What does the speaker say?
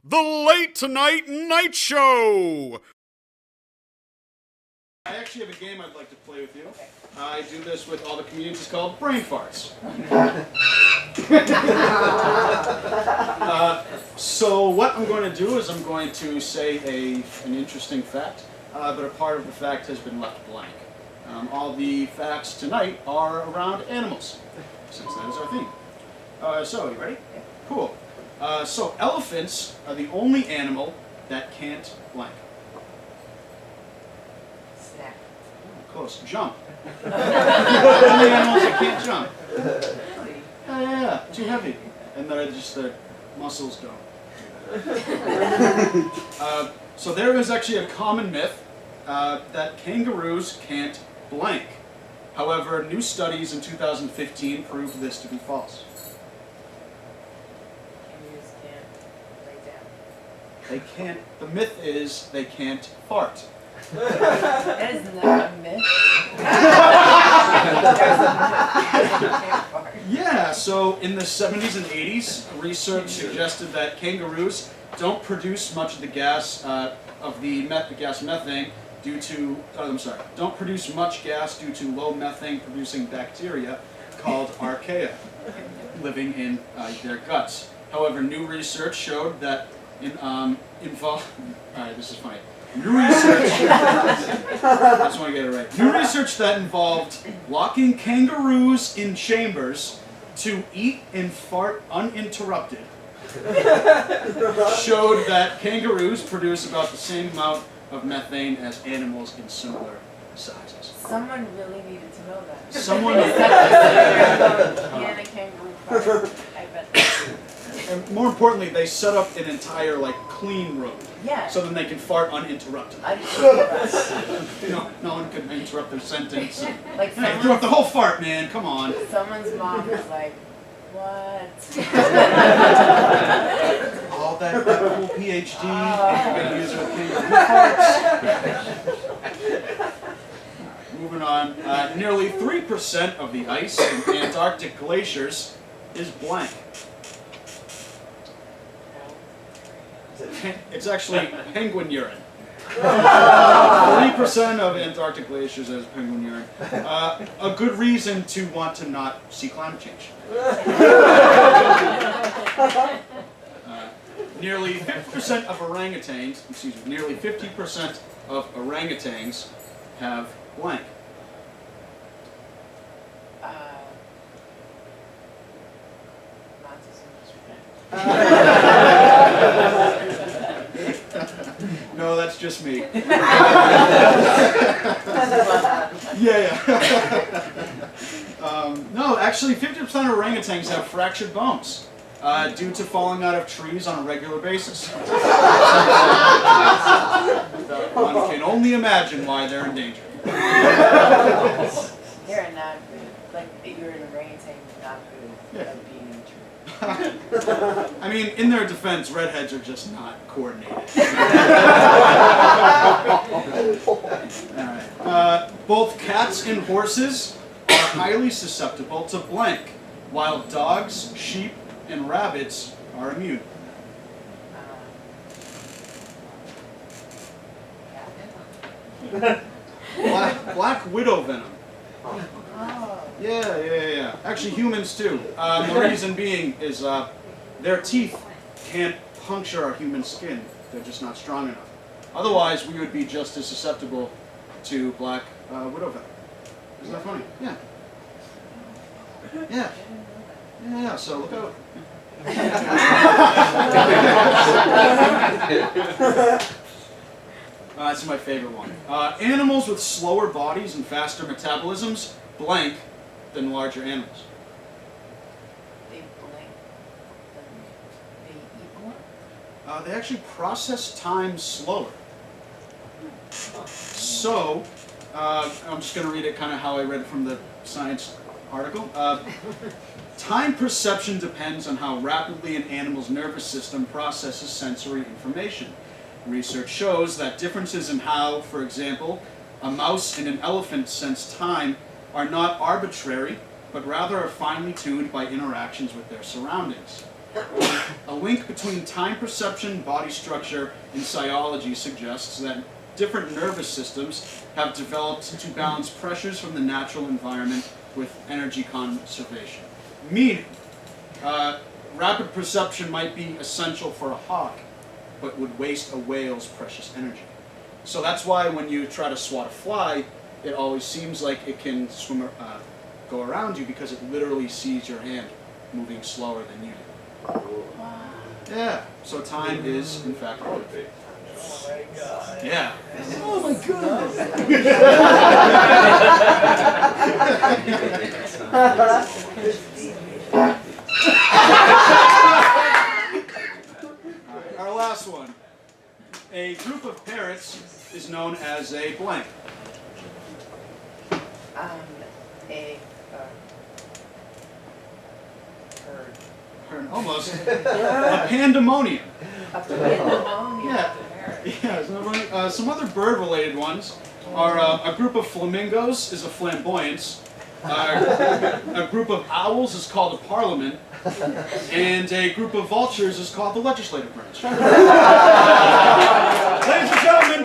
The Late Tonight Night Show! I actually have a game I'd like to play with you. I do this with all the comedians. It's called Brain Farts. So what I'm going to do is I'm going to say an interesting fact, but a part of the fact has been left blank. All the facts tonight are around animals, since that is our theme. So, you ready? Yeah. Cool. So elephants are the only animal that can't blank. Snack. Oh, close. Jump. The only animals that can't jump. Yeah, too heavy. And their muscles don't. So there is actually a common myth that kangaroos can't blank. However, new studies in 2015 proved this to be false. Kangaroos can't lay down. They can't, the myth is they can't fart. That is not a myth. Yeah, so in the 70s and 80s, research suggested that kangaroos don't produce much of the gas gas methane due to, don't produce much gas due to low methane producing bacteria called archaea living in their guts. However, new research showed that this is funny. New research, I just want to get it right. New research that involved locking kangaroos in chambers to eat and fart uninterrupted showed that kangaroos produce about the same amount of methane as animals in similar sizes. Someone really needed to know that. Someone. Can a kangaroo fart? I bet. And more importantly, they set up an entire clean room. Yeah. So then they can fart uninterrupted. No one can interrupt their sentence. Like Hey, interrupt the whole fart, man. Come on. Someone's mom was like, what? All that cool PhD. You're going to use it with kangaroo farts. Moving on. Nearly 3% of the ice in Antarctic glaciers is blank. It's actually penguin urine. 3% of Antarctic glaciers is penguin urine. A good reason to want to not see climate change. Nearly 50% of nearly 50% of orangutans have blank. Not to so No, that's just me. Yeah. No, actually 50% of orangutans have fractured bones due to falling out of trees on a regular basis. One can only imagine why they're in danger. They're not good. Like, you're an orangutan, not good at being in a tree. I mean, in their defense, redheads are just not coordinated. Alright. Both cats and horses are highly susceptible to blank, while dogs, sheep, and rabbits are immune. Black widow venom. Oh. Yeah. Actually, humans too. The reason being is their teeth can't puncture our human skin. They're just not strong enough. Otherwise, we would be just as susceptible to black widow venom. Isn't that funny? Yeah. So look out. That's my favorite one. Animals with slower bodies and faster metabolisms blank than larger animals. They blank. They eat more? They actually process time slower. So, I'm just going to read it kind of how I read it from the science article. Time perception depends on how rapidly an animal's nervous system processes sensory information. Research shows that differences in how, for example, a mouse and an elephant sense time are not arbitrary, but rather are finely tuned by interactions with their surroundings. A link between time perception, body structure, and physiology suggests that different nervous systems have developed to balance pressures from the natural environment with energy conservation. Meaning, rapid perception might be essential for a hawk, but would waste a whale's precious energy. So that's why when you try to swat a fly, it always seems like it can swim, go around you because it literally sees your hand moving slower than you do. Yeah, so time is in fact relative. Oh my God. Yeah. Oh my goodness! Our last one. A group of parrots is known as a blank. A herd. Almost. A pandemonium. A pandemonium. Yeah. Yeah. Some other bird-related ones are a group of flamingos is a flamboyance. A group of owls is called a parliament. And a group of vultures is called the legislative branch. Ladies and gentlemen,